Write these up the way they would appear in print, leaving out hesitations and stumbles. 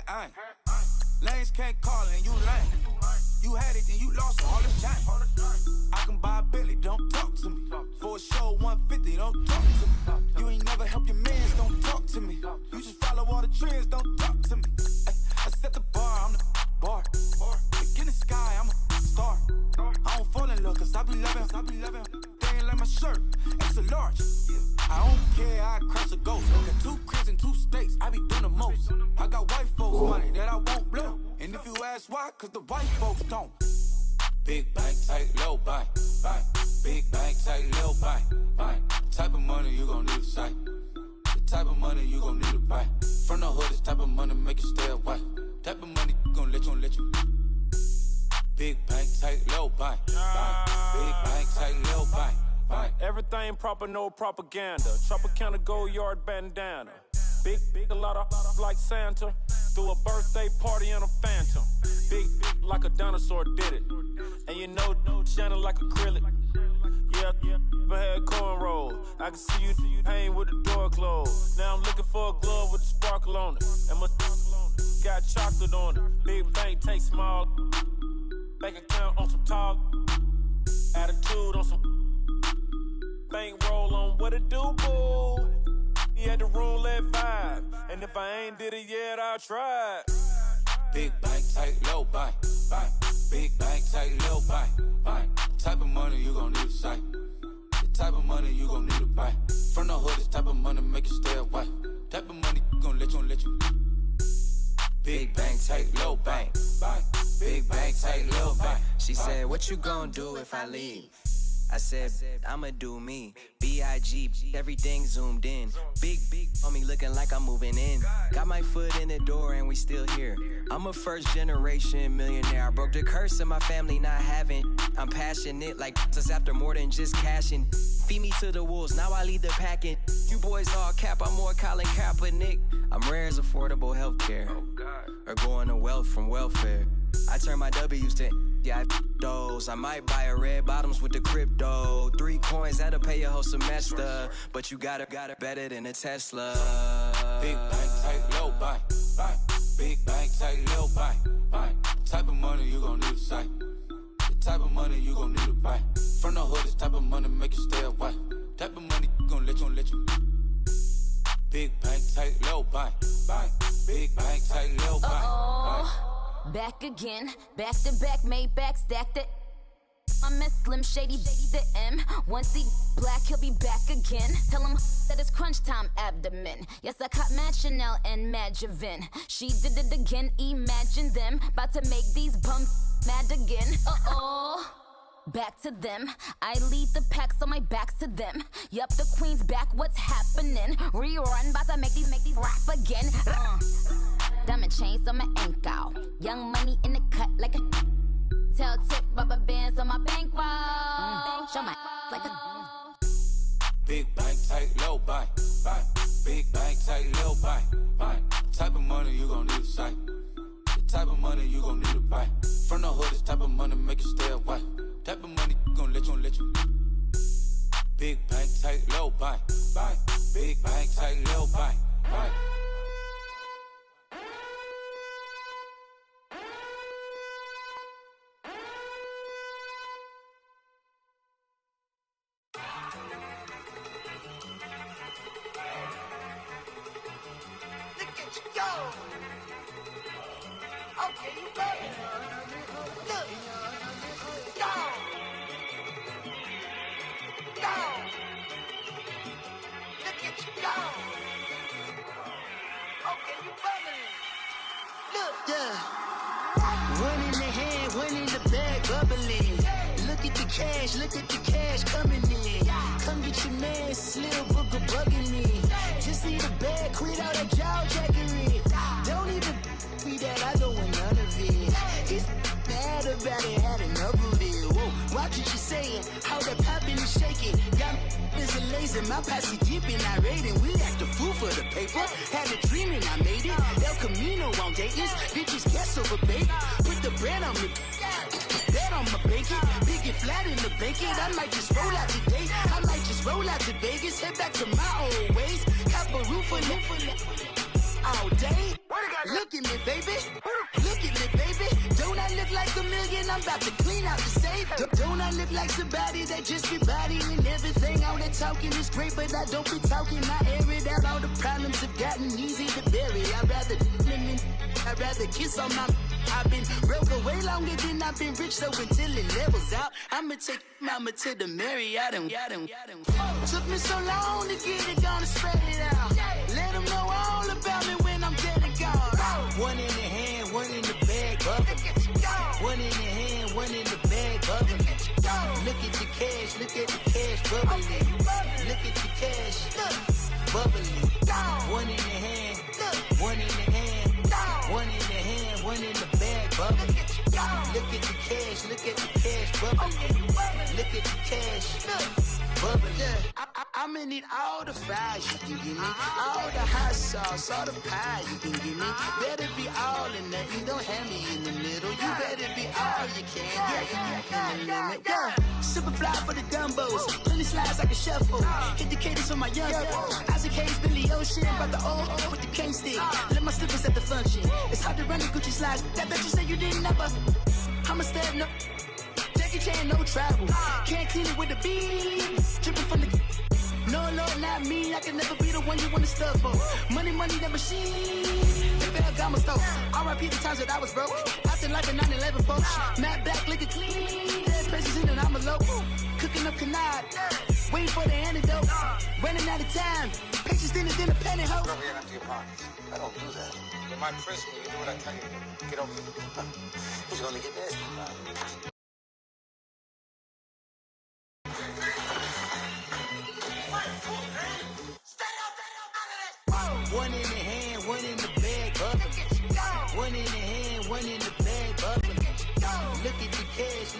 that I ain't. Lanes can't call and you lame. You had it, then you lost all the shine. I can buy a Billy, don't talk to me. For a show 150, don't talk to me. You ain't never help your mans, don't talk to me. You just follow all the trends, don't talk to me. I set the bar, I'm the bar. Look in the sky, I'm a star. I don't fall in love, cause I be loving. They ain't like my shirt, extra large. I don't care, I crash a ghost. Got 2 cribs and 2 states, I be doing the most. I got white folks money that I won't blow. And if you ask why, cause the white folks don't. Big bank, tight, low bank. Big bank, tight, low bank. The type of money you gon' need to sight. The type of money you gon' need to buy. From the hood, this type of money make you stay away. Type of money gon' let you. Big bank, tight, low bank. Big bank, tight, low bank. Everything proper, no propaganda. Tropicana gold yard bandana. Big, a lot of like Santa. Threw a birthday party in a phantom. Big like a dinosaur did it. And you know, shining like acrylic. Yeah, I had cornrows. I can see you hang with the door closed. Now I'm looking for a glove with a sparkle on it. And my got chocolate on it. Big bank, take small. Bank account on some talk. Attitude on some. Bank roll on what it do, boo. He had the roulette vibe. And if I ain't did it yet, I'll try. Big bank, tight, low bank. Big bank, tight, low bank. The type of money you gon' need to sight. The type of money you gon' need to buy. From the hood, this type of money make you stay away. Type of money gon' let you. Big bank, tight, low bank. Big bank, tight, low bank. She said, what you gon' do if I leave? I said, I'ma do me. B.I.G. Everything zoomed in. Big on me looking like I'm moving in. Got my foot in the door and we still here. I'm a first generation millionaire. I broke the curse of my family not having. I'm passionate like us after more than just cashing. Feed me to the wolves, now I lead the packing. You boys all cap, I'm more Colin Kaepernick. I'm rare as affordable healthcare. Or going to wealth from welfare. I turn my W's to those. I might buy a red bottoms with the crypto. 3 coins, that'll pay your whole semester. But you got it better than a Tesla. Big bank, tight, low bank. Big bank, tight, low bank. The type of money you gon' need to sight. The type of money you gon' need to buy. From the hood, this type of money make you stay away. Type of money gon' let you. Big bank, tight, low bank. Big bank, tight, low bank. Back again, back to back, made back, stacked it. I'm a Slim Shady, the M. Once he black, he'll be back again. Tell him that it's crunch time abdomen. Yes, I caught Mad Chanel and Mad Javin. She did it again, imagine them. About to make these bums mad again. Back to them. I lead the pack, so my back's to them. Yup, the queen's back, what's happening? Rerun, about to make these rap again. Diamond chains on my ankle. Young money in the cut like a tail tip, rubber bands on my bankroll. Show my like a big bank, tight, low bank. Big bank, tight, low bank. The type of money you gon' need to sight. The type of money you gon' need to buy. From the hood, this type of money make you stay away. Type of money gon' let you. Big bank, tight, low bank. Big bank, tight, low bank. Look at the cash coming in. Come get your man, Slim Booker bugging me. Just need a bag, quit all that jaw jackery. Don't even be that, I don't want none of it. He's mad about it, had enough of it. Whoa, watch what you saying, how that poppin' and shaking. Got is a laser, my posse deep and I raiding. We act a fool for the paper. Had a dream and I made it. El Camino on Dayton's, bitches guess over bait. Put the brand on me. Bet on my bacon, big and flat in the bacon. I might just roll out today. I might just roll out to Vegas, head back to my old ways. Have a roof all day. Look look at me, baby. Look at me, baby. Don't I look like a million? I'm about to clean out the safe. Don't I look like somebody that just be bodying everything? All that talking is great, but I don't be talking. I air it out. All the problems have gotten easy to bury. I'd rather kiss on my. I've been broke way longer than I've been rich, so until it levels out, I'ma take mama to the Marriott and took me so long to get it, gonna spread it out. Let them know all about me when I'm dead and gone. One in the hand, one in the bag, bubbling. One in the hand, one in the bag, bubbling. Look at the cash, bubbling. Look at the cash, bubbling. One in the hand, one in the hand. One in the hand, one in the bag, bubbling. Look at the cash, bubbling. Look at the cash, bubbling. I'ma need all the fries you can give me, all the hot sauce, all the pie you can give me. Better be all in nothing, don't have me in the middle. You better be all you can, yeah. Super fly for the dumbos, plenty slides like a shuffle. Hit the cadence on my young Isaac Hayes, Billy Ocean, about the old with the cane stick. Let my slippers at the function. It's hard to run the Gucci slides. That bet you say you didn't never. I'ma step no. Jackie Chan, no travel. Can't clean it with the beat. Dripping from the. No, Lord, not me. I can never be the one you wanna stuff for. Money, that machine. Fell Gamma store. R.I.P. the times that I was broke. Acting like a 9/11 folks. Matte black, liquor clean. Dead presses in and I'm a local. Cooking up canard. Waiting for the antidote. Running out of time. Patience thinner than a penny hoe. Go here empty your pockets. I don't do that. In my prison, you do what I tell you. Get over here. Who's gonna get this? One in the hand, one in the bag, bubbling. One in the hand, one in the bag, bubbling. Look at the cash,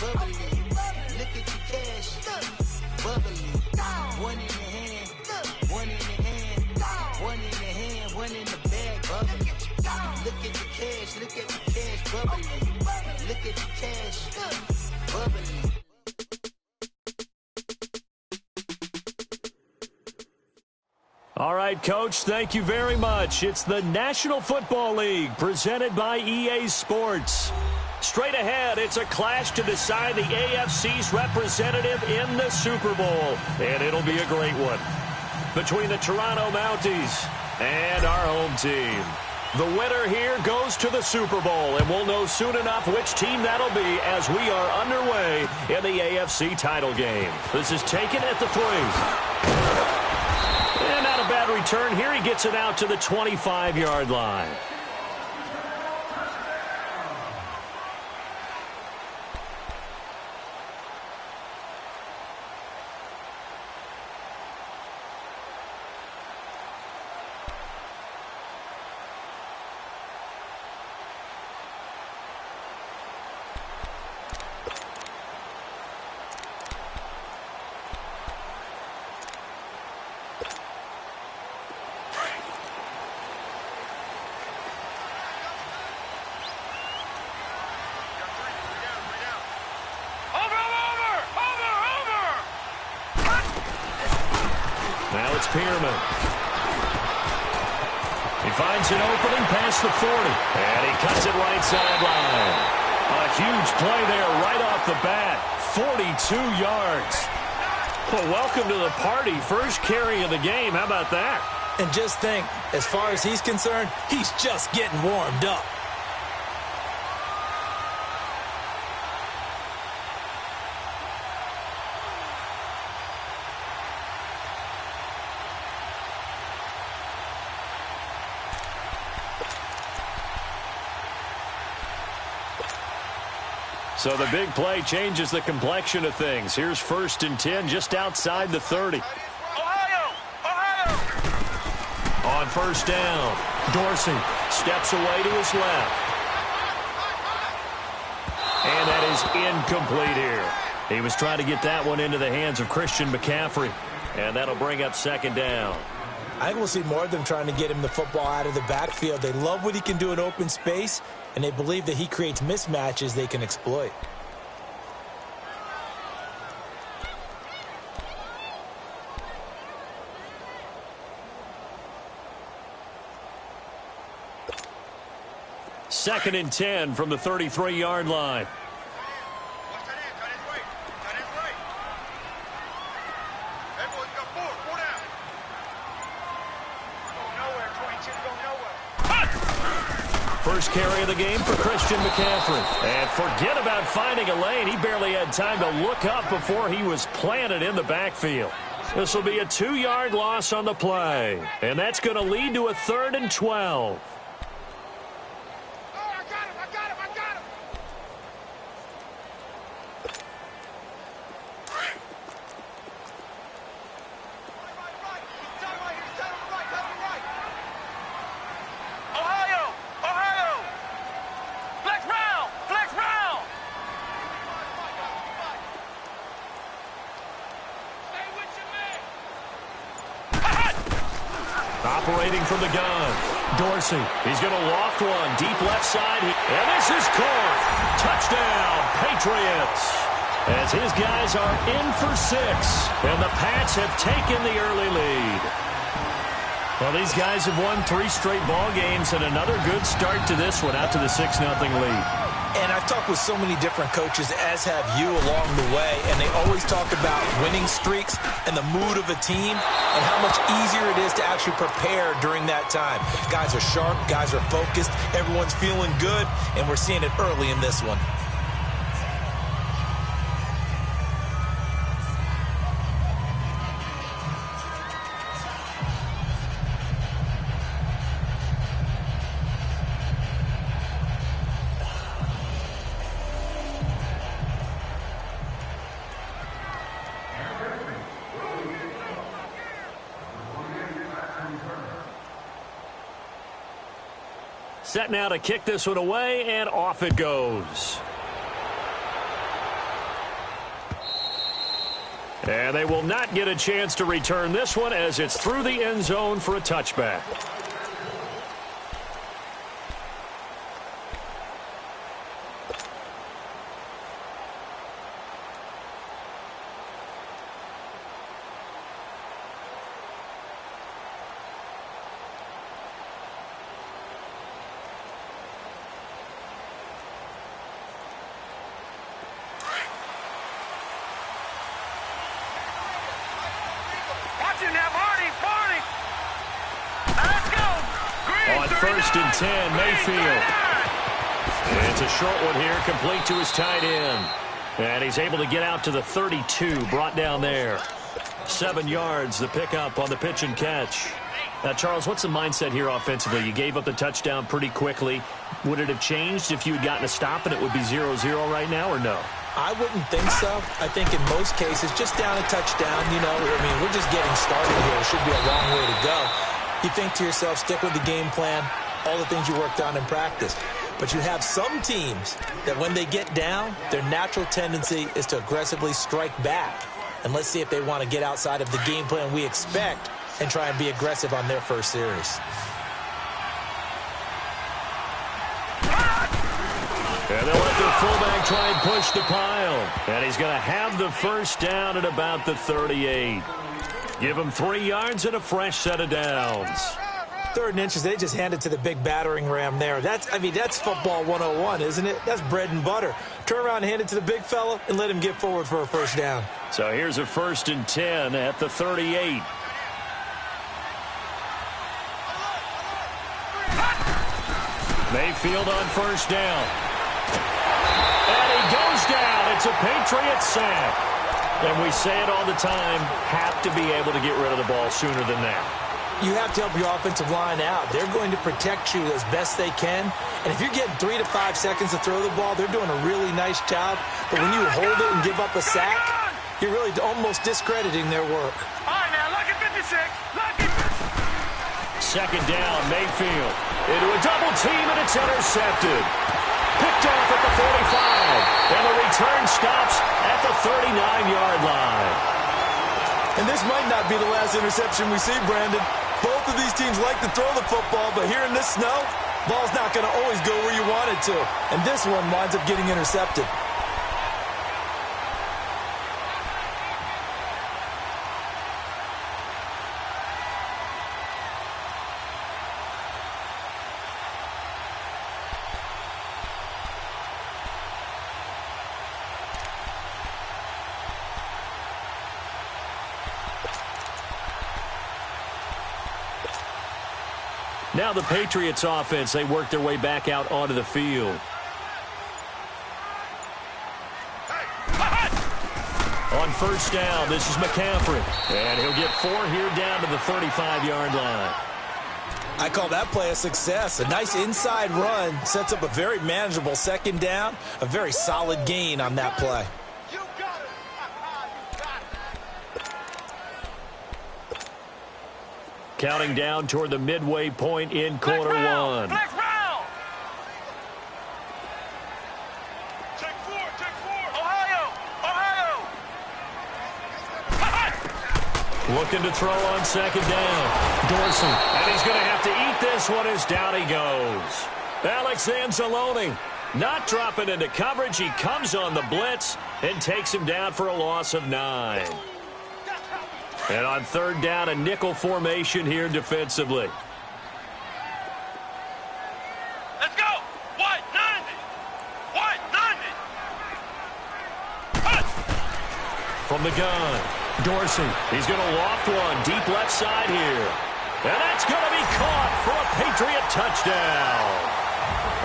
bubbling. Look at the cash, bubbling. One in the hand, one in the hand, one in the hand, one in the bag, bubbling. Look at the cash, bubbling. Look at the cash, bubbling. All right, Coach, thank you very much. It's the National Football League presented by EA Sports. Straight ahead, it's a clash to decide the AFC's representative in the Super Bowl, and it'll be a great one. Between the Toronto Mounties and our home team. The winner here goes to the Super Bowl, and we'll know soon enough which team that'll be as we are underway in the AFC title game. This is taken at the 3. And not a bad return here. He gets it out to the 25-yard line. Now it's Pearman. He finds an opening past the 40, and he cuts it right sideline. A huge play there right off the bat, 42 yards. Well, welcome to the party. First carry of the game. How about that? And just think, as far as he's concerned, he's just getting warmed up. So the big play changes the complexion of things. Here's 1st and 10 just outside the 30. On first down, Dorsey steps away to his left. And that is incomplete here. He was trying to get that one into the hands of Christian McCaffrey. And that'll bring up 2nd down. I think we'll see more of them trying to get him the football out of the backfield. They love what he can do in open space, and they believe that he creates mismatches they can exploit. 2nd and 10 from the 33-yard line. First carry of the game for Christian McCaffrey. And forget about finding a lane. He barely had time to look up before he was planted in the backfield. This will be a 2-yard loss on the play. And that's going to lead to a 3rd and 12. Operating from the gun, Dorsey. He's going to loft one deep left side. And this is caught. Touchdown, Patriots. As his guys are in for 6. And the Pats have taken the early lead. Well, these guys have won 3 straight ball games and another good start to this one out to the 6-0 lead. And I've talked with so many different coaches, as have you along the way, and they always talk about winning streaks and the mood of a team and how much easier it is to actually prepare during that time. Guys are sharp, guys are focused, everyone's feeling good, and we're seeing it early in this one. Set now to kick this one away, and off it goes. And they will not get a chance to return this one as it's through the end zone for a touchback. On 1st and 10, Mayfield. It's a short one here, complete to his tight end. And he's able to get out to the 32, brought down there. 7 yards, the pickup on the pitch and catch. Now, Charles, what's the mindset here offensively? You gave up the touchdown pretty quickly. Would it have changed if you had gotten a stop and it would be 0-0 right now, or no? I wouldn't think so. I think in most cases, just down a touchdown, we're just getting started here. It should be a long way to go. You think to yourself, stick with the game plan, all the things you worked on in practice. But you have some teams that when they get down, their natural tendency is to aggressively strike back. And let's see if they want to get outside of the game plan we expect and try and be aggressive on their first series. And they'll let their fullback try and push the pile. And he's going to have the first down at about the 38. Give him 3 yards and a fresh set of downs. 3rd and inches, they just hand it to the big battering ram there. That's football 101, isn't it? That's bread and butter. Turn around and hand it to the big fella and let him get forward for a first down. So here's a 1st and 10 at the 38. Mayfield on first down. And he goes down. It's a Patriots sack. And we say it all the time, have to be able to get rid of the ball sooner than that. You have to help your offensive line out. They're going to protect you as best they can. And if you're getting 3 to 5 seconds to throw the ball, they're doing a really nice job. But when you hold it and give up a sack, you're really almost discrediting their work. All right, now, look at 56. Look at 2nd down, Mayfield. Into a double team, and it's intercepted. Picked off at the 45. And the return stops at the 39-yard line. And this might not be the last interception we see, Brandon. Both of these teams like to throw the football, but here in this snow, ball's not going to always go where you want it to. And this one winds up getting intercepted. Now the Patriots offense, they work their way back out onto the field. On first down, this is McCaffrey. And he'll get 4 here down to the 35-yard line. I call that play a success. A nice inside run sets up a very manageable second down. A very solid gain on that play. Counting down toward the midway point in quarter one. Check 4, Ohio. Looking to throw on second down. Dorsey. And he's going to have to eat this one as down he goes. Alex Anzalone not dropping into coverage. He comes on the blitz and takes him down for a loss of 9. And on third down, a nickel formation here defensively. Let's go. White 90. From the gun, Dorsey. He's going to loft one deep left side here. And that's going to be caught for a Patriot touchdown.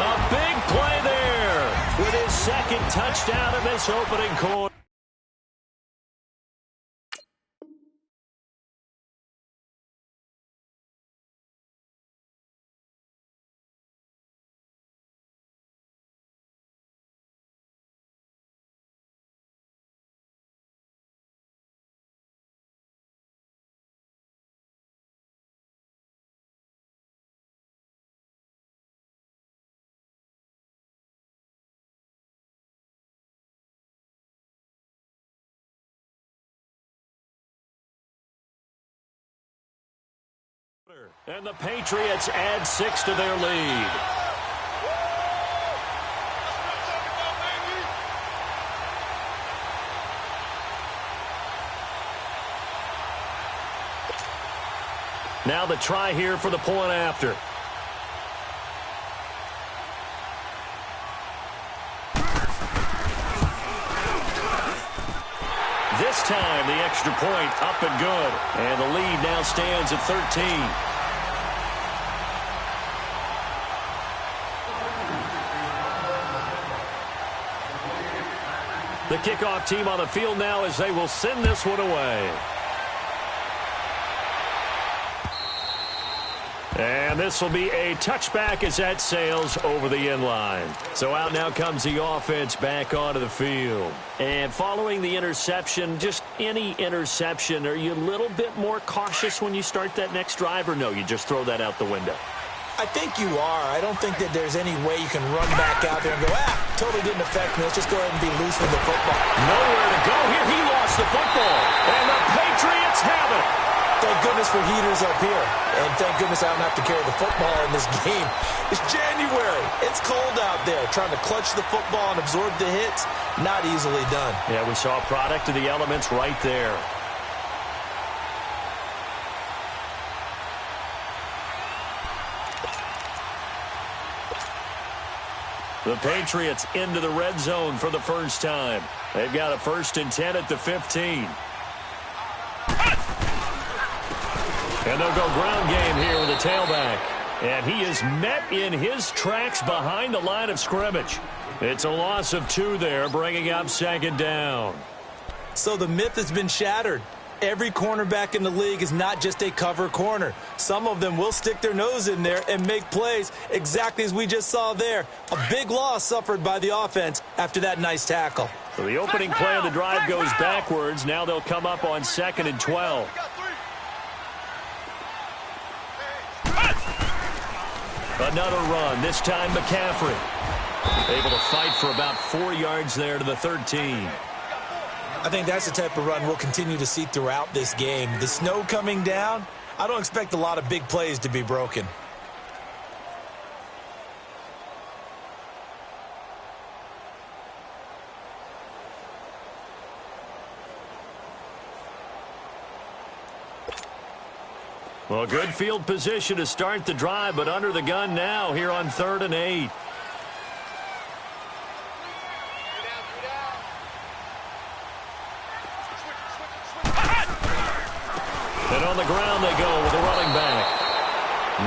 A big play there with his second touchdown in this opening quarter. And the Patriots add 6 to their lead. Now the try here for the point after. This time, the extra point up and good. And the lead now stands at 13. The kickoff team on the field now as they will send this one away. And this will be a touchback as that sails over the end line. So out now comes the offense back onto the field. And following the interception, just any interception, are you a little bit more cautious when you start that next drive, or no, you just throw that out the window? I think you are. I don't think that there's any way you can run back out there and go, totally didn't affect me. Let's just go ahead and be loose with the football. Nowhere to go here. He lost the football. And the Patriots have it. Thank goodness for heaters up here. And thank goodness I don't have to carry the football in this game. It's January. It's cold out there. Trying to clutch the football and absorb the hits, not easily done. Yeah, we saw a product of the elements right there. The Patriots into the red zone for the first time. They've got a 1st and 10 at the 15. And they'll go ground game here with a tailback. And he is met in his tracks behind the line of scrimmage. It's a loss of 2 there, bringing up second down. So the myth has been shattered. Every cornerback in the league is not just a cover corner. Some of them will stick their nose in there and make plays exactly as we just saw there. A big loss suffered by the offense after that nice tackle. So the opening play of the drive goes backwards. Now they'll come up on 2nd and 12. Another run, this time McCaffrey. Able to fight for about 4 yards there to the 13. I think that's the type of run we'll continue to see throughout this game. The snow coming down, I don't expect a lot of big plays to be broken. Well, good field position to start the drive, but under the gun now here on 3rd and 8. And on the ground they go with a running back.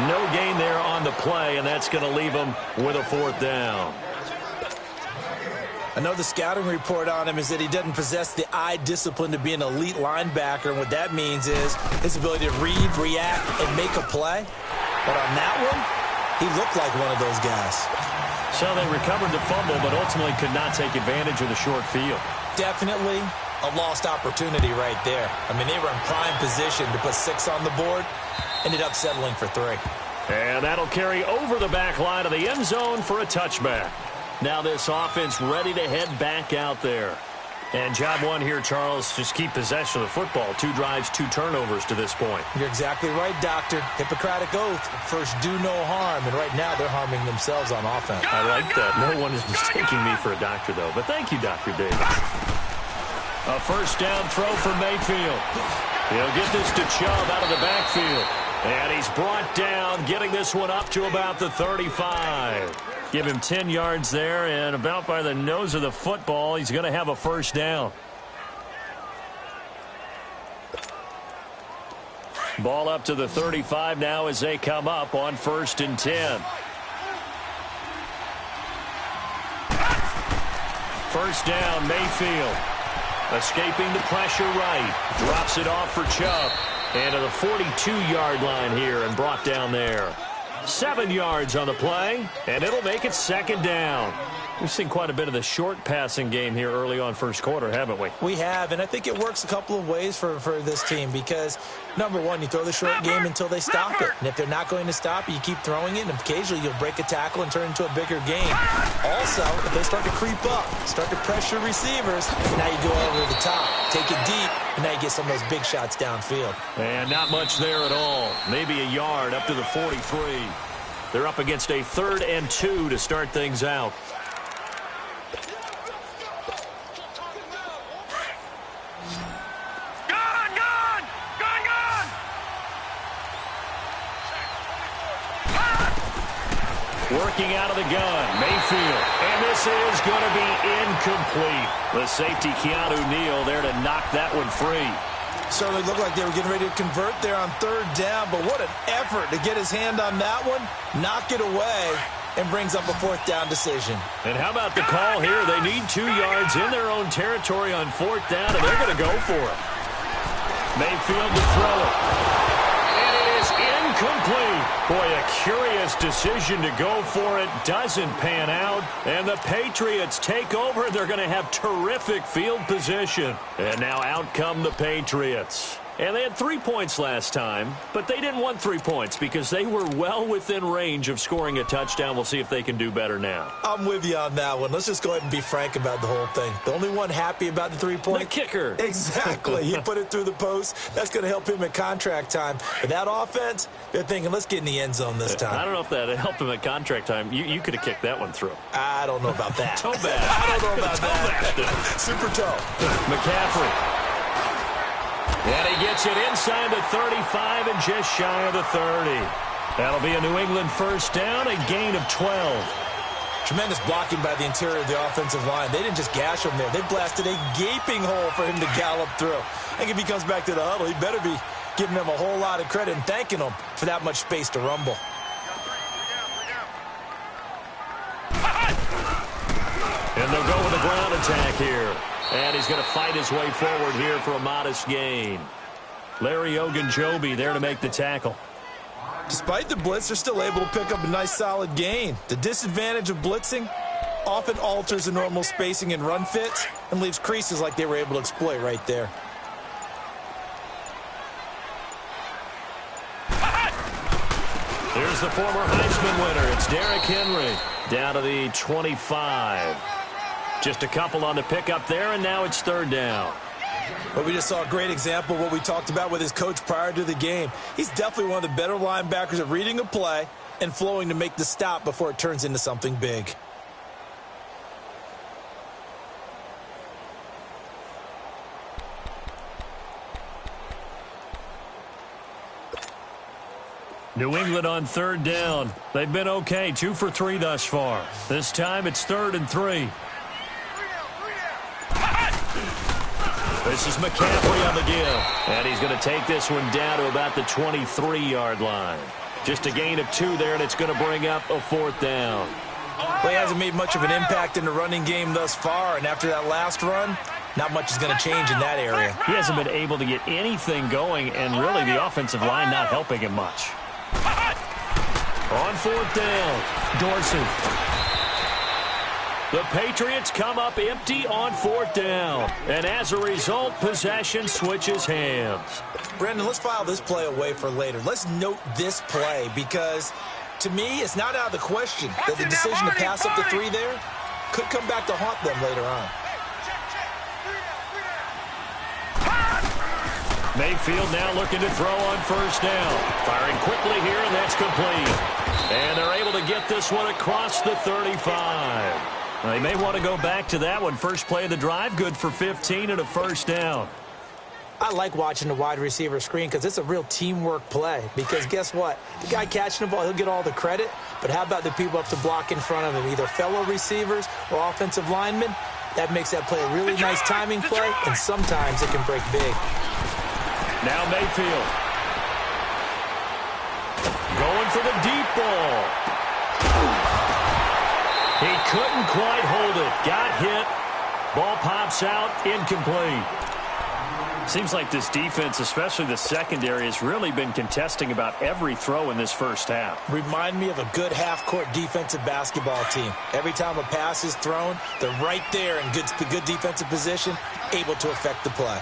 No gain there on the play, and that's going to leave him with a 4th down. I know the scouting report on him is that he doesn't possess the eye discipline to be an elite linebacker, and what that means is his ability to read, react, and make a play. But on that one, he looked like one of those guys. So they recovered the fumble, but ultimately could not take advantage of the short field. Definitely a lost opportunity right there. I mean, they were in prime position to put 6 on the board, ended up settling for 3. And that'll carry over the back line of the end zone for a touchback. Now this offense ready to head back out there. And job one here, Charles, just keep possession of the football. 2 drives, 2 turnovers to this point. You're exactly right, Doctor. Hippocratic oath. First, do no harm. And right now, they're harming themselves on offense. I like that. No one is mistaking me for a doctor, though. But thank you, Dr. Davis. A 1st down throw for Mayfield. He'll get this to Chubb out of the backfield. And he's brought down, getting this one up to about the 35. Give him 10 yards there, and about by the nose of the football, he's going to have a 1st down. Ball up to the 35 now as they come up on 1st and 10. 1st down, Mayfield. Escaping the pressure right. Drops it off for Chubb. And to the 42-yard line here and brought down there. 7 yards on the play, and it'll make it 2nd down. We've seen quite a bit of the short passing game here early on 1st quarter, haven't we? We have, and I think it works a couple of ways for this team because, number one, you throw the short game until they stop it. And if they're not going to stop it, you keep throwing it, and occasionally you'll break a tackle and turn into a bigger game. Also, if they start to creep up, start to pressure receivers, now you go over the top, take it deep, and now you get some of those big shots downfield. And not much there at all. Maybe a yard up to the 43. They're up against a 3rd and 2 to start things out. Working out of the gun, Mayfield. And this is going to be incomplete. The safety, Keanu Neal, there to knock that one free. Certainly looked like they were getting ready to convert there on 3rd down, but what an effort to get his hand on that one, knock it away, and brings up a 4th down decision. And how about the call here? They need 2 yards in their own territory on 4th down, and they're going to go for it. Mayfield to throw it. And it is incomplete. Boy, a curious decision to go for it. Doesn't pan out. And the Patriots take over. They're going to have terrific field position. And now out come the Patriots. And they had 3 points last time, but they didn't want 3 points because they were well within range of scoring a touchdown. We'll see if they can do better now. I'm with you on that one. Let's just go ahead and be frank about the whole thing. The only one happy about the 3-point? The kicker. Exactly. He put it through the post. That's going to help him at contract time. But that offense, they're thinking, let's get in the end zone this time. I don't know if that helped him at contract time. You could have kicked that one through. I don't know about that. Toe bad. I don't know about that. Super toe. McCaffrey. And he gets it inside the 35 and just shy of the 30. That'll be a New England 1st down, a gain of 12. Tremendous blocking by the interior of the offensive line. They didn't just gash him there. They blasted a gaping hole for him to gallop through. I think if he comes back to the huddle, he better be giving them a whole lot of credit and thanking them for that much space to rumble. And they'll go with a ground attack here. And he's going to fight his way forward here for a modest gain. Larry Ogunjobi there to make the tackle. Despite the blitz, they're still able to pick up a nice solid gain. The disadvantage of blitzing often alters the normal spacing and run fits and leaves creases like they were able to exploit right there. Here's the former Heisman winner. It's Derrick Henry down to the 25. Just a couple on the pickup there, and now it's 3rd down. But we just saw a great example of what we talked about with his coach prior to the game. He's definitely one of the better linebackers at reading a play and flowing to make the stop before it turns into something big. New England on 3rd down. They've been okay, 2 for 3 thus far. This time it's 3rd and 3. This is McCaffrey on the give. And he's going to take this one down to about the 23-yard line. Just a gain of 2 there, and it's going to bring up a 4th down. Well, he hasn't made much of an impact in the running game thus far, and after that last run, not much is going to change in that area. He hasn't been able to get anything going, and really the offensive line not helping him much. On 4th down, Dorsey. The Patriots come up empty on 4th down, and as a result, possession switches hands. Brandon, let's file this play away for later. Let's note this play because, to me, it's not out of the question that the decision to pass up the 3 there could come back to haunt them later on. Mayfield now looking to throw on 1st down. Firing quickly here, and that's complete. And they're able to get this one across the 35. They may want to go back to that one. First play of the drive, good for 15 and a 1st down. I like watching the wide receiver screen because it's a real teamwork play. Because guess what? The guy catching the ball, he'll get all the credit. But how about the people up to block in front of him, either fellow receivers or offensive linemen? That makes that play a really nice timing play, and sometimes it can break big. Now Mayfield. Going for the deep ball. He couldn't quite hold it. Got hit. Ball pops out. Incomplete. Seems like this defense, especially the secondary, has really been contesting about every throw in this first half. Remind me of a good half-court defensive basketball team. Every time a pass is thrown, they're right there in good defensive position, able to affect the play.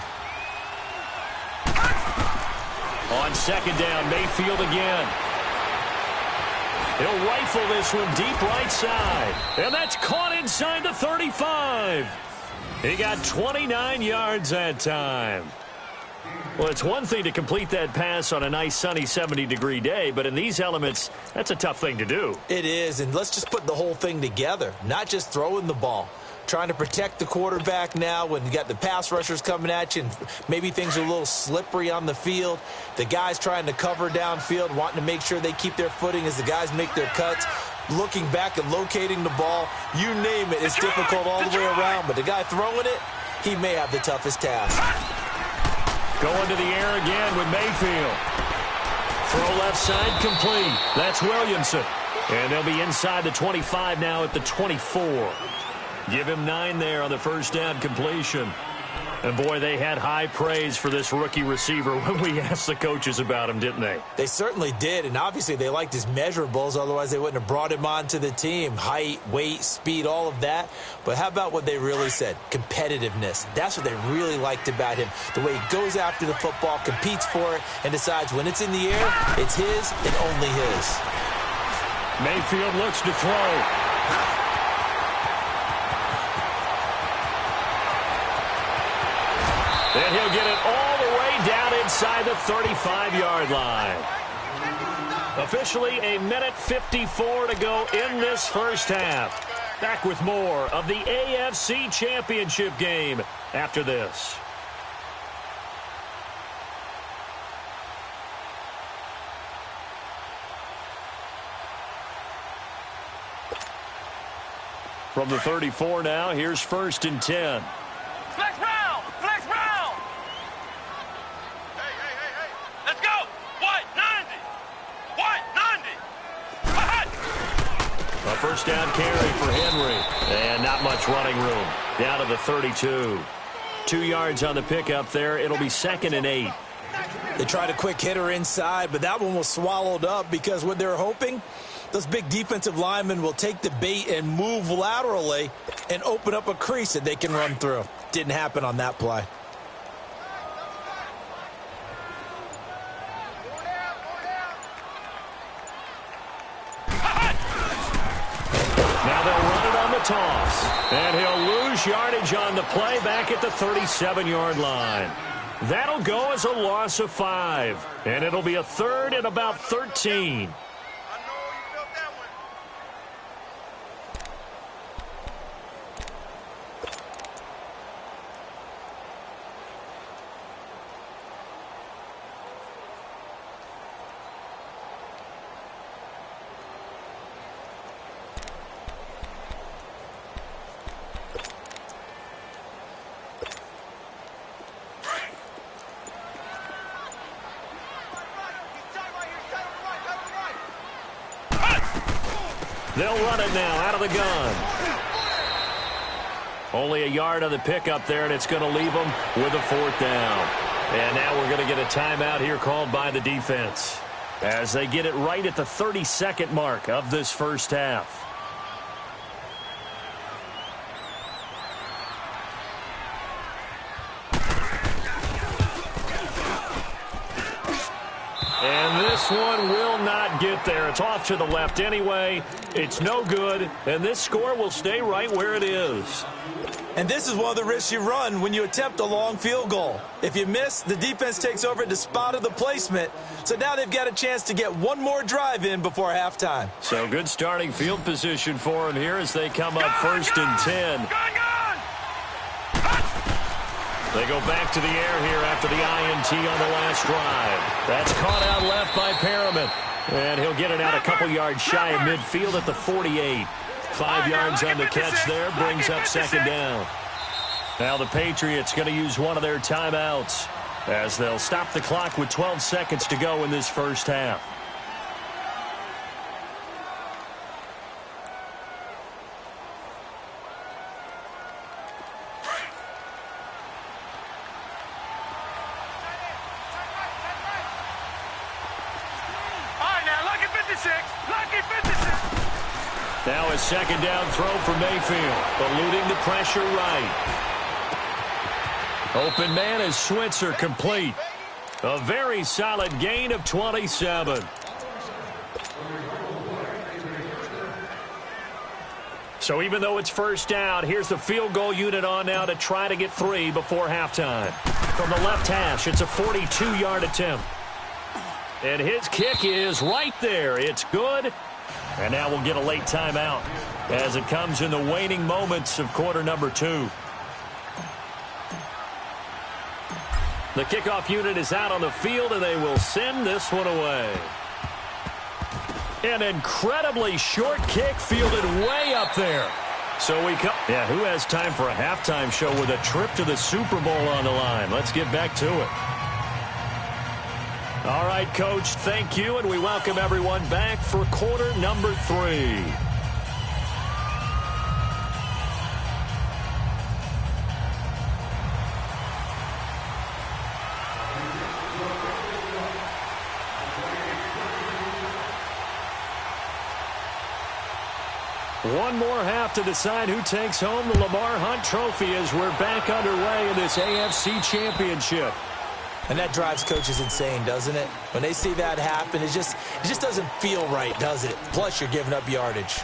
On 2nd down, Mayfield again. He'll rifle this one deep right side. And that's caught inside the 35. He got 29 yards that time. Well, it's one thing to complete that pass on a nice sunny 70-degree day, but in these elements, that's a tough thing to do. It is, and let's just put the whole thing together, not just throwing the ball. Trying to protect the quarterback now when you got the pass rushers coming at you and maybe things are a little slippery on the field. The guys trying to cover downfield, wanting to make sure they keep their footing as the guys make their cuts. Looking back and locating the ball, you name it, it's difficult all the way around. But the guy throwing it, he may have the toughest task. Going to the air again with Mayfield. Throw left side complete. That's Williamson. And they'll be inside the 25 now at the 24. Give him 9 there on the 1st down completion. And, boy, they had high praise for this rookie receiver when we asked the coaches about him, didn't they? They certainly did, and obviously they liked his measurables. Otherwise, they wouldn't have brought him onto the team. Height, weight, speed, all of that. But how about what they really said? Competitiveness. That's what they really liked about him. The way he goes after the football, competes for it, and decides when it's in the air, it's his and only his. Mayfield looks to throw. And he'll get it all the way down inside the 35-yard line. Officially a minute 54 to go in this first half. Back with more of the AFC Championship game after this. From the 34 now, here's 1st and 10. Flex round! Flex round! Hey. Let's go! What? 90! What? 90! A 1st down carry for Henry. And not much running room. Down to the 32. 2 yards on the pickup there. It'll be 2nd and 8. They tried a quick hitter inside, but that one was swallowed up because what they're hoping, those big defensive linemen will take the bait and move laterally and open up a crease that they can run through. Didn't happen on that play. Now they'll run it on the toss. And he'll lose yardage on the play back at the 37-yard line. That'll go as a loss of 5. And it'll be a 3rd and about 13. They'll run it now out of the gun. Only a yard on the pickup there, and it's going to leave them with a 4th down. And now we're going to get a timeout here called by the defense as they get it right at the 32nd mark of this first half. And this one will not get there. It's off to the left anyway. It's no good, and this score will stay right where it is. And this is one of the risks you run when you attempt a long field goal. If you miss, the defense takes over at the spot of the placement. So now they've got a chance to get one more drive in before halftime. So good starting field position for them here as they come up 1st and 10. They go back to the air here after the INT on the last drive. That's caught out left by Perriman. And he'll get it out a couple yards shy of midfield at the 48. 5 yards on the catch there, brings up 2nd down. Now the Patriots going to use one of their timeouts as they'll stop the clock with 12 seconds to go in this first half. Now a 2nd down throw for Mayfield, eluding the pressure right. Open man is Switzer, complete. A very solid gain of 27. So even though it's 1st down, here's the field goal unit on now to try to get 3 before halftime. From the left hash, it's a 42-yard attempt. And his kick is right there. It's good. And now we'll get a late timeout as it comes in the waning moments of quarter number 2. The kickoff unit is out on the field, and they will send this one away. An incredibly short kick fielded way up there. So we come. Yeah, who has time for a halftime show with a trip to the Super Bowl on the line? Let's get back to it. All right, Coach, thank you, and we welcome everyone back for quarter number 3. One more half to decide who takes home the Lamar Hunt Trophy as we're back underway in this AFC Championship. And that drives coaches insane, doesn't it? When they see that happen, it just doesn't feel right, does it? Plus, you're giving up yardage.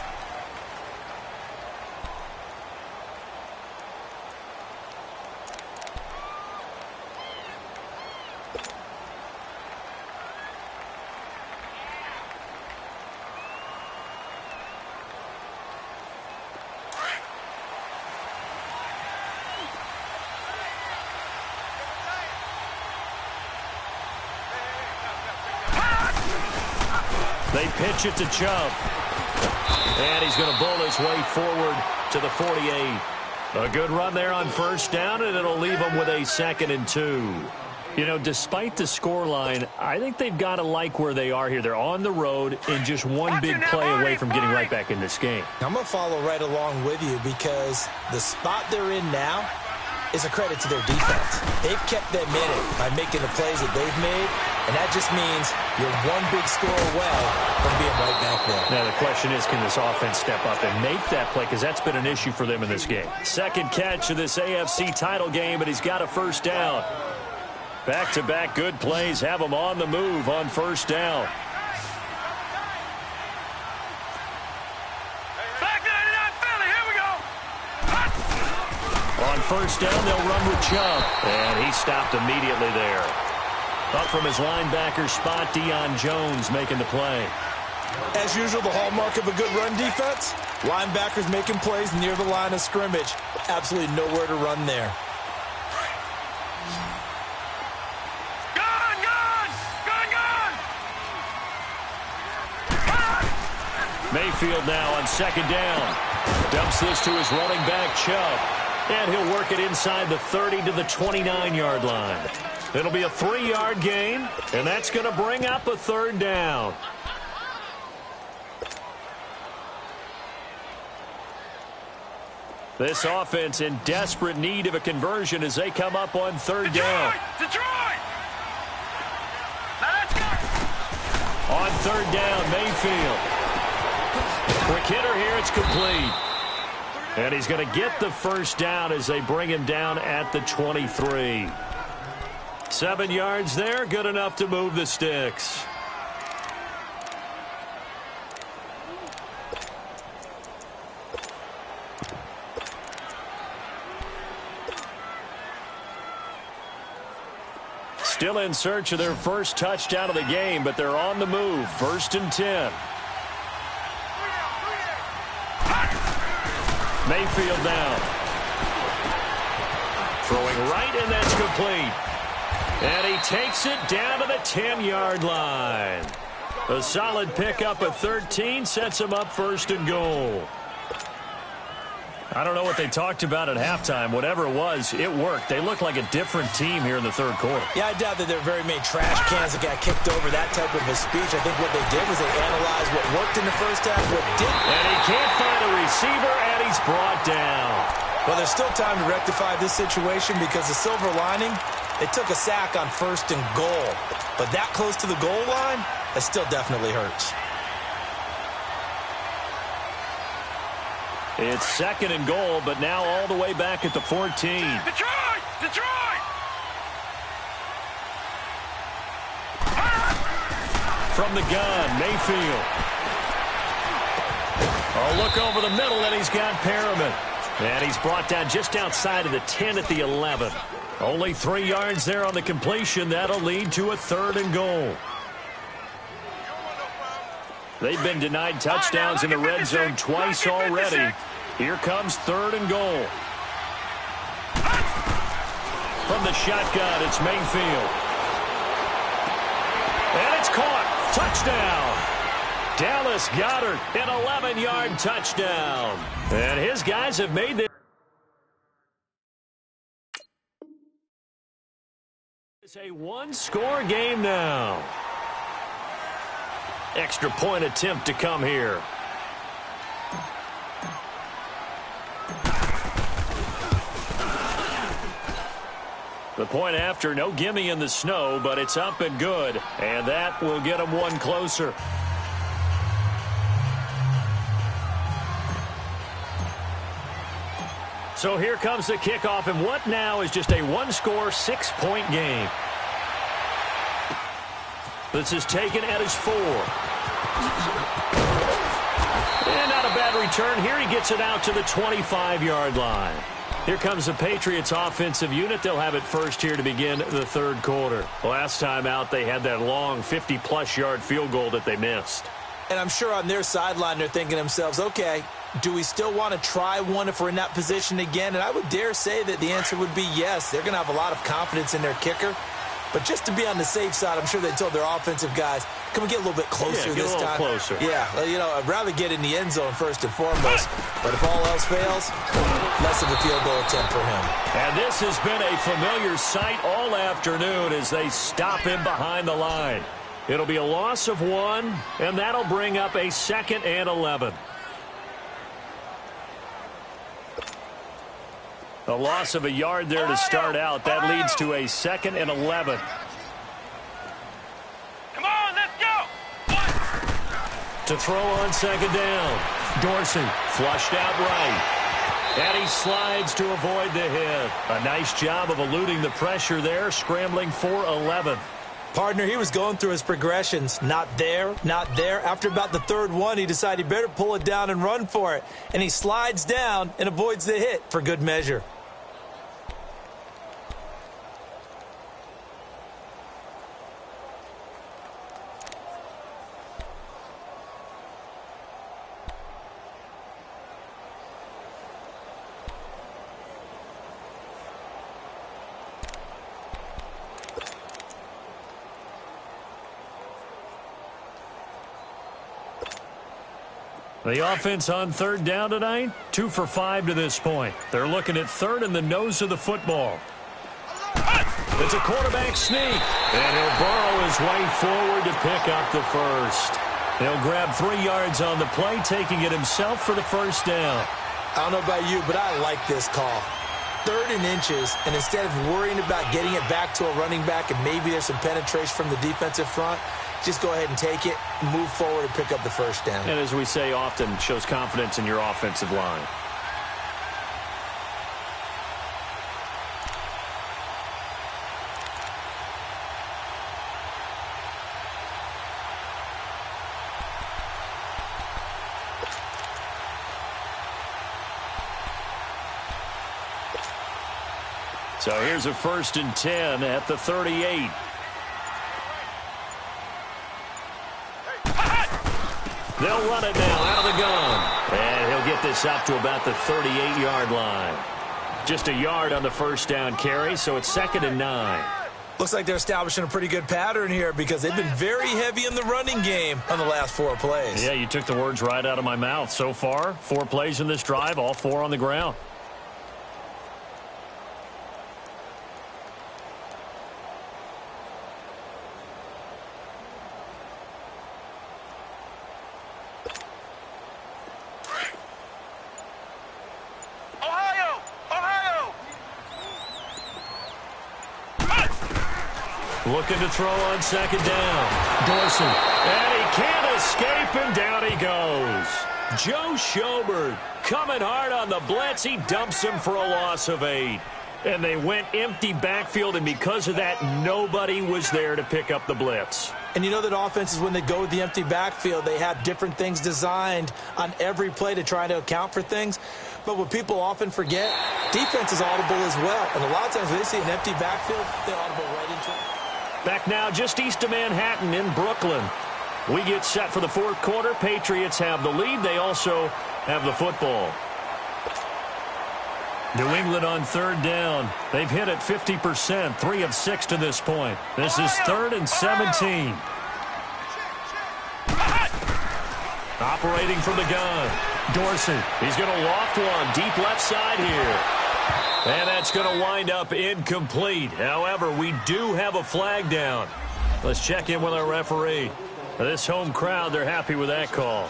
They pitch it to Chubb. And he's going to bull his way forward to the 48. A good run there on 1st down, and it'll leave them with a 2nd and 2. You know, despite the scoreline, I think they've got to like where they are here. They're on the road and just one big play away from getting right back in this game. I'm going to follow right along with you because the spot they're in now is a credit to their defense. They've kept them in it by making the plays that they've made, and that just means you're one big score away from being right back there. Now the question is, can this offense step up and make that play? Because that's been an issue for them in this game. 2nd catch of this AFC title game, but he's got a 1st down. Back-to-back good plays have him on the move on 1st down. On 1st down, they'll run with Chubb. And he stopped immediately there. Up from his linebacker spot, Deion Jones making the play. As usual, the hallmark of a good run defense, linebackers making plays near the line of scrimmage. Absolutely nowhere to run there. Mayfield now on 2nd down. Dumps this to his running back, Chubb. And he'll work it inside the 30 to the 29-yard line. It'll be a 3-yard gain, and that's going to bring up a 3rd down. This offense in desperate need of a conversion as they come up on third down. Detroit! Now let's go! On third down, Mayfield. Quick hitter here, it's complete. And he's going to get the first down as they bring him down at the 23. 7 yards there, good enough to move the sticks. Still in search of their first touchdown of the game, but they're on the move. 1st and 10. Mayfield down. Throwing right, and that's complete. And he takes it down to the 10-yard line. A solid pickup of 13 sets him up 1st and goal. I don't know what they talked about at halftime. Whatever it was, it worked. They look like a different team here in the third quarter. Yeah, I doubt that there are very many trash cans that got kicked over, that type of a speech. I think what they did was they analyzed what worked in the first half, what didn't. And he can't find a receiver, and he's brought down. Well, there's still time to rectify this situation because the silver lining, they took a sack on 1st and goal. But that close to the goal line, that still definitely hurts. It's 2nd and goal, but now all the way back at the 14. Detroit! Detroit! From the gun, Mayfield. A look over the middle, and he's got Perriman. And he's brought down just outside of the 10 at the 11. Only 3 yards there on the completion. That'll lead to a 3rd and goal. They've been denied touchdowns in the red zone twice already. Here comes 3rd and goal. From the shotgun, it's Mayfield. And it's caught. Touchdown. Dallas Goedert, an 11-yard touchdown. And his guys have made this. It's a one-score game now. Extra point attempt to come here. The point after, no gimme in the snow, but it's up and good. And that will get them one closer. So here comes the kickoff, and what now is just a one-score, 6-point game. This is taken at his 4. And not a bad return. Here he gets it out to the 25-yard line. Here comes the Patriots offensive unit. They'll have it first here to begin the third quarter. Last time out, they had that long 50-plus yard field goal that they missed. And I'm sure on their sideline, they're thinking to themselves, okay, do we still want to try one if we're in that position again? And I would dare say that the answer would be yes. They're going to have a lot of confidence in their kicker. But just to be on the safe side, I'm sure they told their offensive guys, can we get a little bit closer this time? Closer. Yeah, well, you know, I'd rather get in the end zone first and foremost. But if all else fails, less of a field goal attempt for him. And this has been a familiar sight all afternoon as they stop him behind the line. It'll be a loss of 1, and that'll bring up a 2nd and 11. A loss of a yard there to start out. That leads to a 2nd and 11. Come on, let's go! To throw on 2nd down. Dorsey flushed out right. And he slides to avoid the hit. A nice job of eluding the pressure there, scrambling for 11. Partner, he was going through his progressions. Not there, not there. After about the 3rd one, he decided he better pull it down and run for it. And he slides down and avoids the hit for good measure. The offense on 3rd down tonight, 2 for 5 to this point. They're looking at 3rd in the nose of the football. It's a quarterback sneak, and he'll burrow his way forward to pick up the first. He'll grab 3 yards on the play, taking it himself for the first down. I don't know about you, but I like this call. 3rd and inches, and instead of worrying about getting it back to a running back and maybe there's some penetration from the defensive front, just go ahead and take it, move forward, and pick up the first down. And as we say often, shows confidence in your offensive line. So here's a 1st and 10 at the 38. They'll run it now out of the gun. And he'll get this up to about the 38-yard line. Just a yard on the first down carry, so it's 2nd and 9. Looks like they're establishing a pretty good pattern here because they've been very heavy in the running game on the last 4 plays. Yeah, you took the words right out of my mouth. So far, 4 plays in this drive, all 4 on the ground. Looking to throw on 2nd down. Dorsey. And he can't escape, and down he goes. Joe Schobert coming hard on the blitz. He dumps him for a loss of 8. And they went empty backfield, and because of that, nobody was there to pick up the blitz. And you know that offenses, when they go with the empty backfield, they have different things designed on every play to try to account for things. But what people often forget, defense is audible as well. And a lot of times when they see an empty backfield, they audible right into it. Back now just east of Manhattan in Brooklyn. We get set for the 4th quarter. Patriots have the lead. They also have the football. New England on 3rd down. They've hit it 50%, 3 of 6 to this point. This is 3rd and 17. Operating from the gun. Dorsey. He's going to loft one deep left side here. And that's going to wind up incomplete. However, we do have a flag down. Let's check in with our referee. This home crowd, they're happy with that call.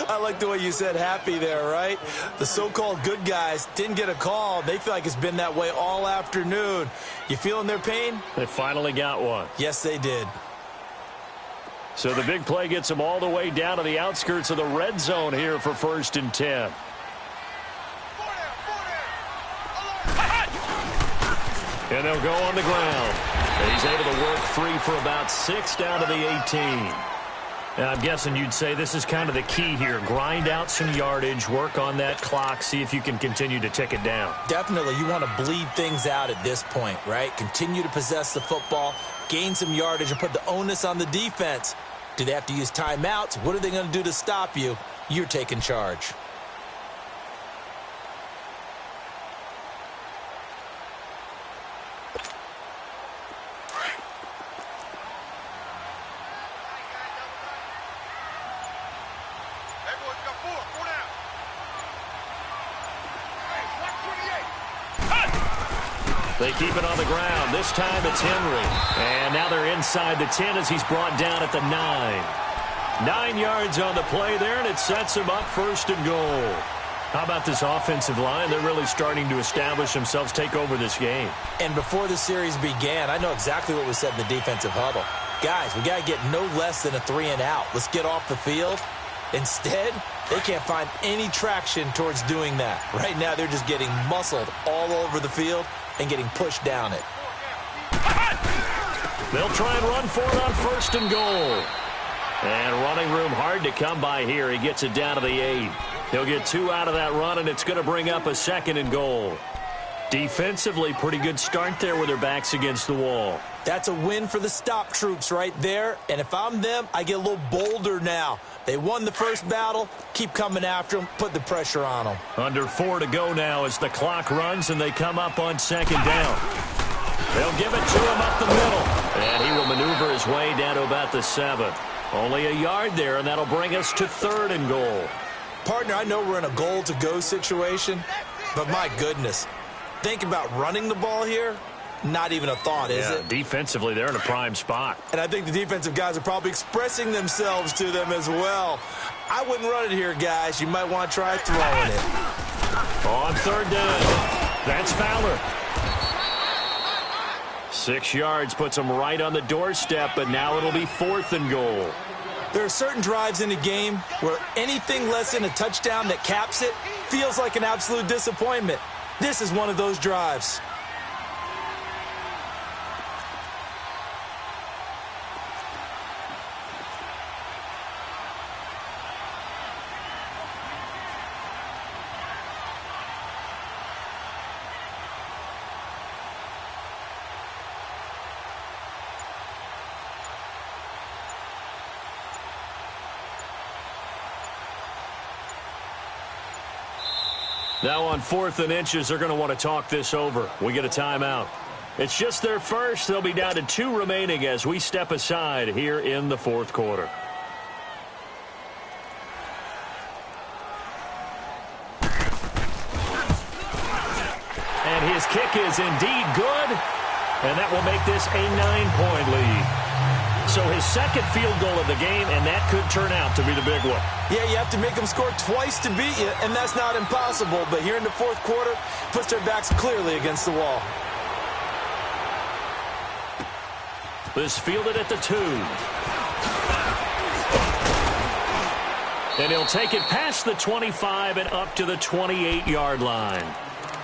I like the way you said happy there, right? The so-called good guys didn't get a call. They feel like it's been that way all afternoon. You feeling their pain? They finally got one. Yes, they did. So the big play gets them all the way down to the outskirts of the red zone here for 1st and 10. And they'll go on the ground. And he's able to work free for about 6 down to the 18. And I'm guessing you'd say this is kind of the key here. Grind out some yardage, work on that clock, see if you can continue to tick it down. Definitely. You want to bleed things out at this point, right? Continue to possess the football, gain some yardage, and put the onus on the defense. Do they have to use timeouts? What are they going to do to stop you? You're taking charge. They keep it on the ground. This time it's Henry. And now they're inside the 10 as he's brought down at the 9. 9 yards on the play there, and it sets him up 1st and goal. How about this offensive line? They're really starting to establish themselves, take over this game. And before the series began, I know exactly what was said in the defensive huddle. Guys, we got to get no less than a 3 and out. Let's get off the field. Instead, they can't find any traction towards doing that. Right now, they're just getting muscled all over the field and getting pushed down it. They'll try and run for it on 1st and goal. And running room hard to come by here. He gets it down to the 8. He'll get 2 out of that run, and it's going to bring up a 2nd and goal. Defensively, pretty good start there with their backs against the wall. That's a win for the stop troops right there. And if I'm them, I get a little bolder now. They won the first battle. Keep coming after them. Put the pressure on them. Under 4 to go now as the clock runs and they come up on 2nd down. They'll give it to him up the middle. And he will maneuver his way down to about the 7. Only a yard there, and that'll bring us to 3rd and goal. Partner, I know we're in a goal-to-go situation, but my goodness. Think about running the ball here. Not even a thought, is it? Defensively, they're in a prime spot. And I think the defensive guys are probably expressing themselves to them as well. I wouldn't run it here, guys. You might want to try throwing it. On third down, that's Fowler. 6 yards puts him right on the doorstep, but now it'll be 4th and goal. There are certain drives in the game where anything less than a touchdown that caps it feels like an absolute disappointment. This is one of those drives. Now on 4th and inches, they're going to want to talk this over. We get a timeout. It's just their first. They'll be down to 2 remaining as we step aside here in the 4th quarter. And his kick is indeed good, and that will make this a 9-point lead. So his second field goal of the game, and that could turn out to be the big one. Yeah, you have to make them score twice to beat you, and that's not impossible. But here in the 4th quarter, puts their backs clearly against the wall. This fielded at the 2. And he'll take it past the 25 and up to the 28-yard line.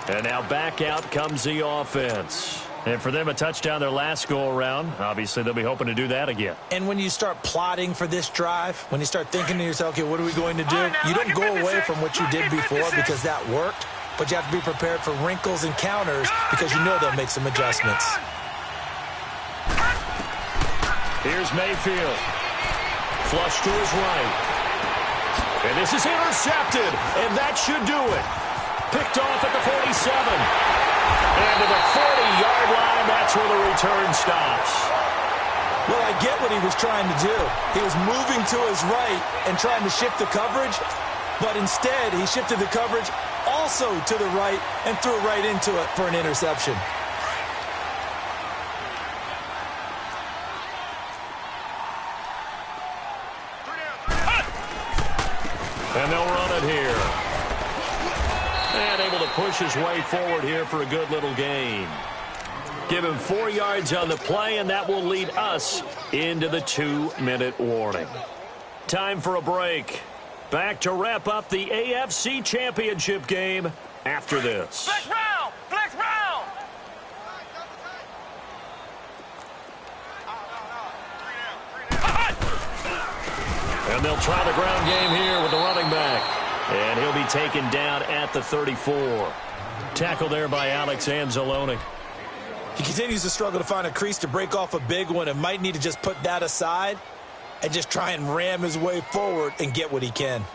And now back out comes the offense. And for them, a touchdown their last go-around. Obviously, they'll be hoping to do that again. And when you start plotting for this drive, when you start thinking to yourself, okay, what are we going to do? You don't go away from what you did before because that worked, but you have to be prepared for wrinkles and counters because you know they'll make some adjustments. Here's Mayfield. Flush to his right. And this is intercepted, and that should do it. Picked off at the 47. And to the 40-yard line, that's where the return stops. Well, I get what he was trying to do. He was moving to his right and trying to shift the coverage, but instead he shifted the coverage also to the right and threw it right into it for an interception. And they'll run it here. And able to push his way forward here for a good little gain. Give him 4 yards on the play, and that will lead us into the 2-minute warning. Time for a break. Back to wrap up the AFC Championship game after this. Flex round! Flex round! And they'll try the ground game here with the running back. And he'll be taken down at the 34. Tackle there by Alex Anzalone. He continues to struggle to find a crease to break off a big one and might need to just put that aside and just try and ram his way forward and get what he can.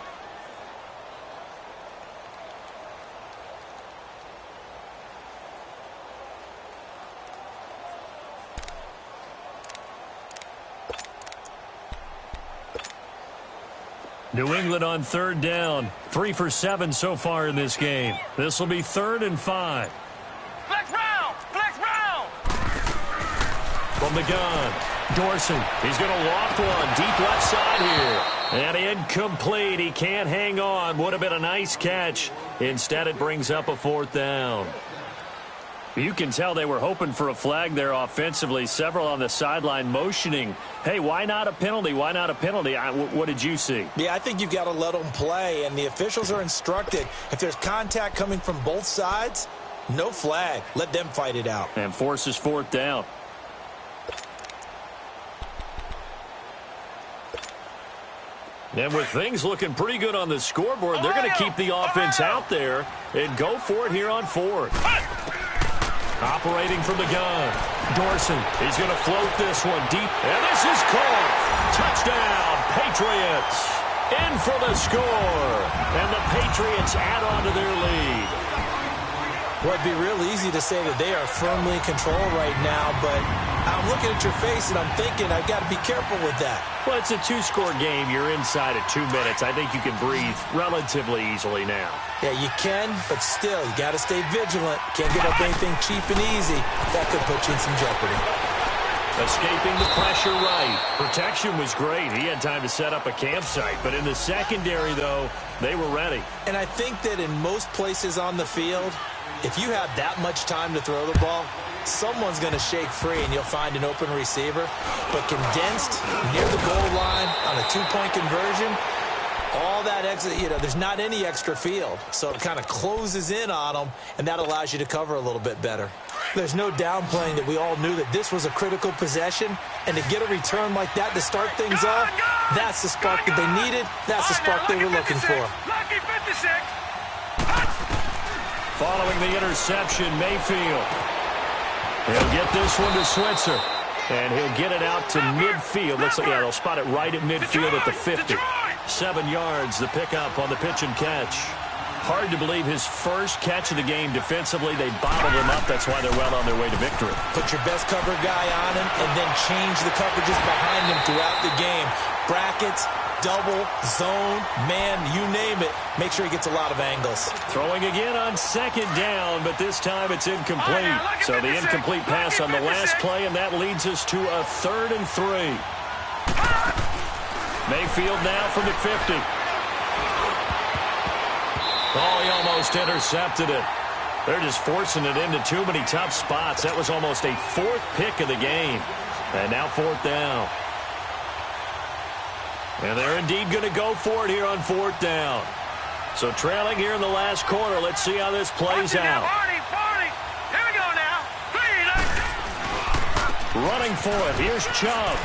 New England on third down. 3 for 7 so far in this game. This will be 3rd and 5. Flex round! Flex round! From the gun, Dorsey. He's going to loft one deep left side here. And incomplete. He can't hang on. Would have been a nice catch. Instead, it brings up a 4th down. You can tell they were hoping for a flag there offensively. Several on the sideline motioning. Hey, why not a penalty? Why not a penalty? What did you see? Yeah, I think you've got to let them play, and the officials are instructed. If there's contact coming from both sides, no flag. Let them fight it out. And forces 4th down. And with things looking pretty good on the scoreboard, they're going to keep the offense out there and go for it here on 4th. Operating from the gun, Dorsey. He's going to float this one deep. And this is caught. Touchdown, Patriots. In for the score. And the Patriots add on to their lead. Well, it'd be real easy to say that they are firmly in control right now, but I'm looking at your face and I'm thinking I've got to be careful with that. Well, it's a 2-score game. You're inside at 2 minutes. I think you can breathe relatively easily now. Yeah, you can, but still, you got to stay vigilant. Can't give up anything cheap and easy. That could put you in some jeopardy. Escaping the pressure right. Protection was great. He had time to set up a campsite. But in the secondary, though, they were ready. And I think that in most places on the field, if you have that much time to throw the ball, someone's going to shake free and you'll find an open receiver. But condensed near the goal line on a two-point conversion, all that extra, there's not any extra field. So it kind of closes in on them, and that allows you to cover a little bit better. There's no downplaying that we all knew that this was a critical possession, and to get a return like that to start things off, that's the spark that they needed. That's the spark they were looking for. Following the interception, Mayfield. He'll get this one to Switzer, and he'll get it out to midfield. Looks like, they'll spot it right at midfield at the 50. 7 yards, the pickup on the pitch and catch. Hard to believe his first catch of the game defensively. They bottled him up. That's why they're well on their way to victory. Put your best cover guy on him and then change the coverages behind him throughout the game. Brackets, double, zone, man, you name it. Make sure he gets a lot of angles. Throwing again on second down, but this time it's incomplete. So the incomplete pass on the last play, and that leads us to a 3rd and 3. Mayfield now from the 50. Oh, he almost intercepted it. They're just forcing it into too many tough spots. That was almost a 4th pick of the game. And now 4th down. And they're indeed going to go for it here on 4th down. So trailing here in the last quarter. Let's see how this plays out. Here we go now. Running for it. Here's Chubb.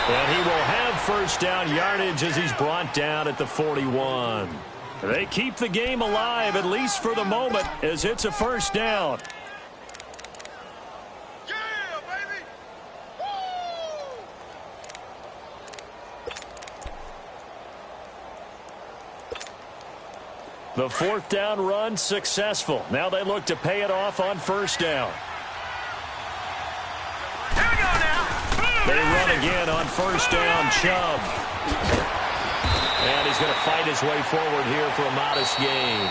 And he will have first down yardage as he's brought down at the 41. They keep the game alive, at least for the moment, as it's a first down. Yeah, baby. Woo! The 4th down run successful. Now they look to pay it off on first down. Here we go now. They run again on first down, Chubb. And he's going to fight his way forward here for a modest gain.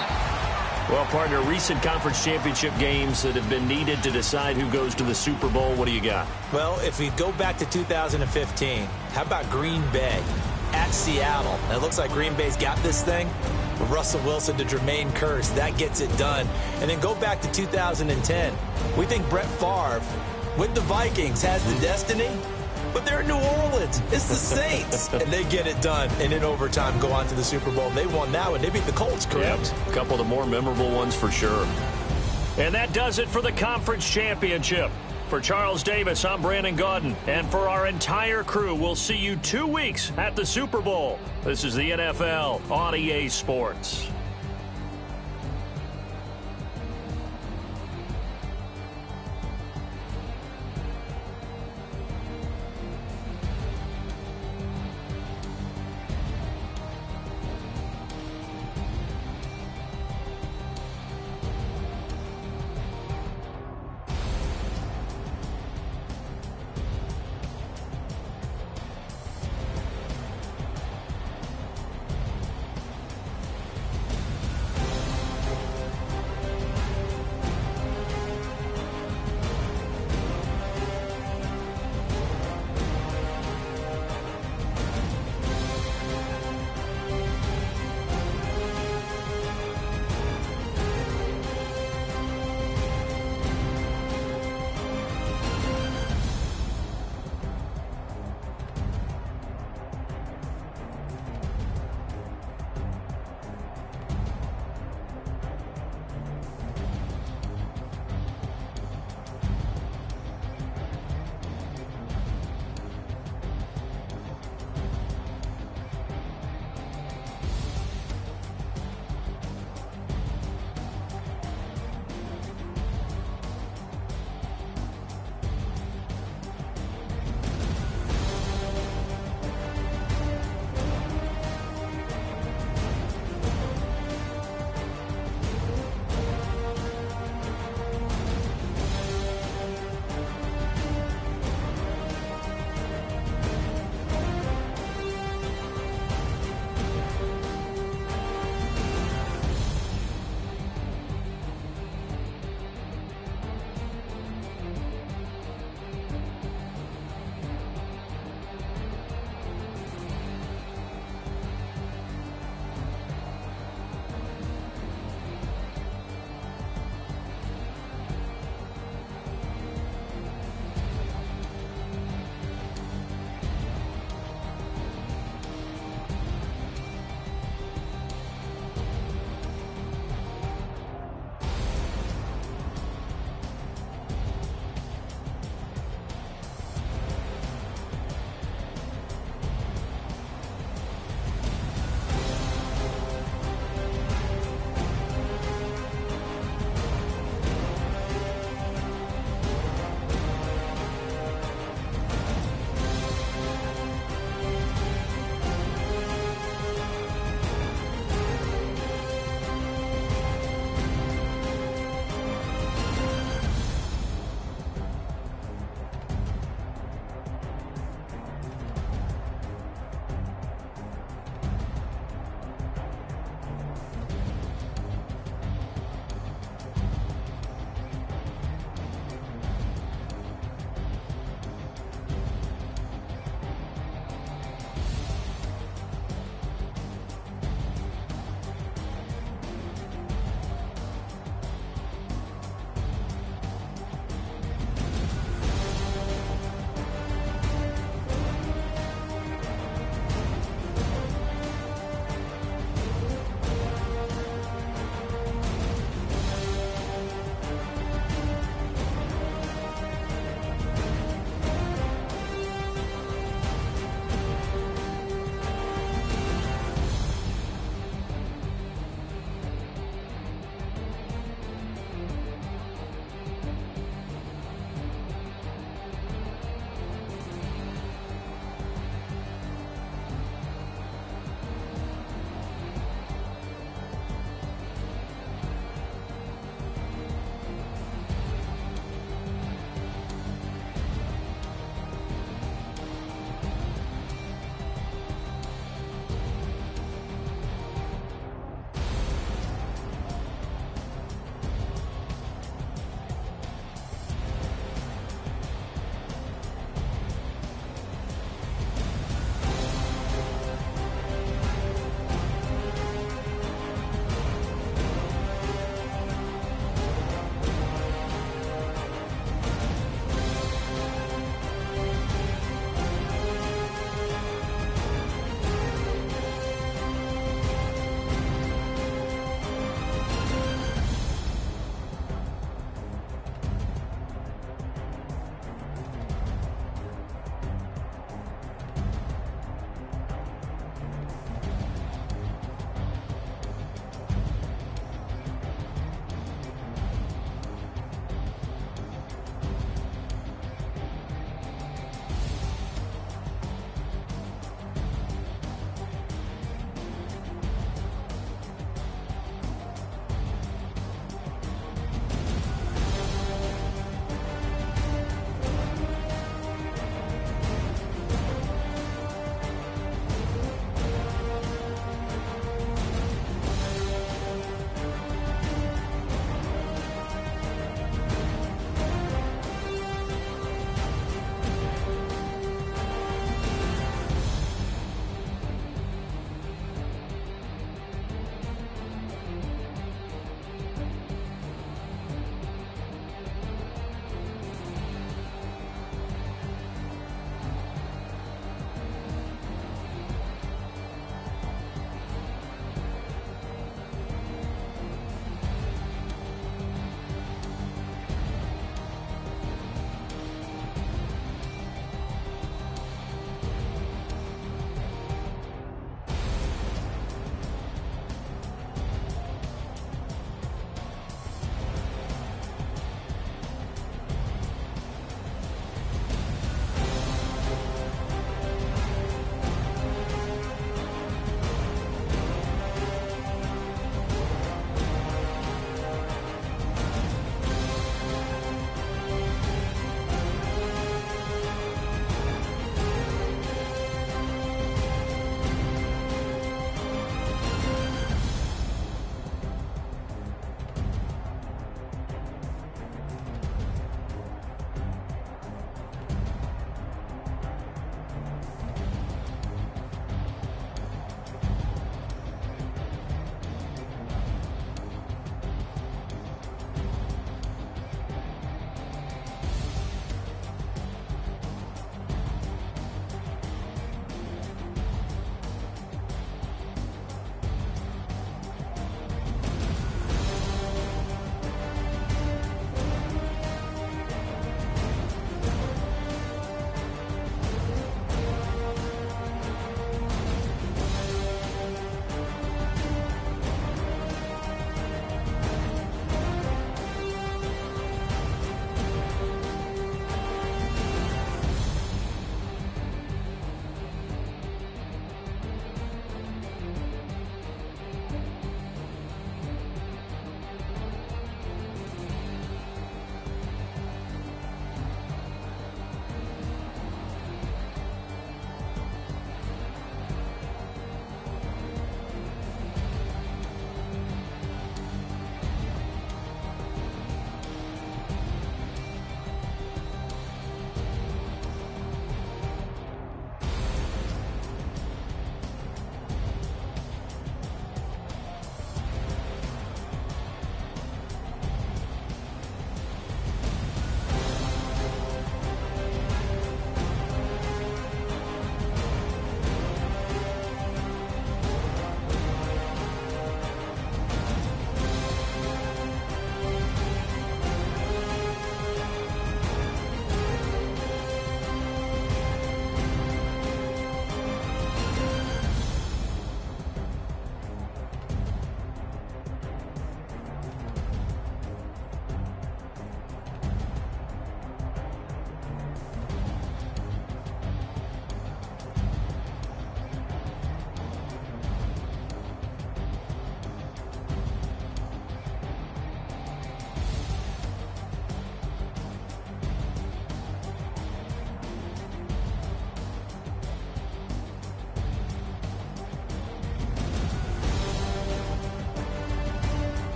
Well, partner, recent conference championship games that have been needed to decide who goes to the Super Bowl, what do you got? Well, if we go back to 2015, how about Green Bay at Seattle? Now, it looks like Green Bay's got this thing. With Russell Wilson to Jermaine Kearse, that gets it done. And then go back to 2010. We think Brett Favre, with the Vikings, has the destiny. But they're in New Orleans. It's the Saints. And they get it done. And in overtime, go on to the Super Bowl. They won that one. They beat the Colts, correct? Yep. A couple of the more memorable ones for sure. And that does it for the conference championship. For Charles Davis, I'm Brandon Gaudin. And for our entire crew, we'll see you 2 weeks at the Super Bowl. This is the NFL on EA Sports.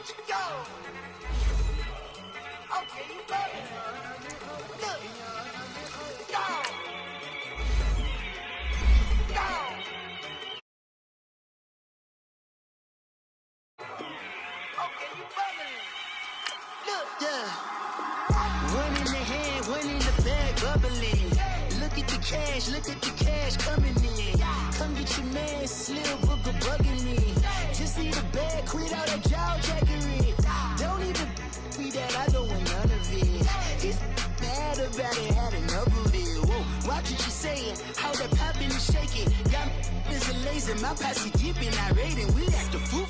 Go. Okay, you bugging. Look. Go. Go. Okay, you bugging. Look. Yeah. One in the hand, one in the bag, bubbling. Look at the cash coming in. Come get your man, Slim Booker bugging me. Just need a bag, quit all that jaw jackery. Don't even be that, I don't want none of it. He's mad about it, had enough of it. Whoa, watch what you saying, how that poppin' and shaking. Got me as a laser, my posse dipping, I raiding, we act a fool.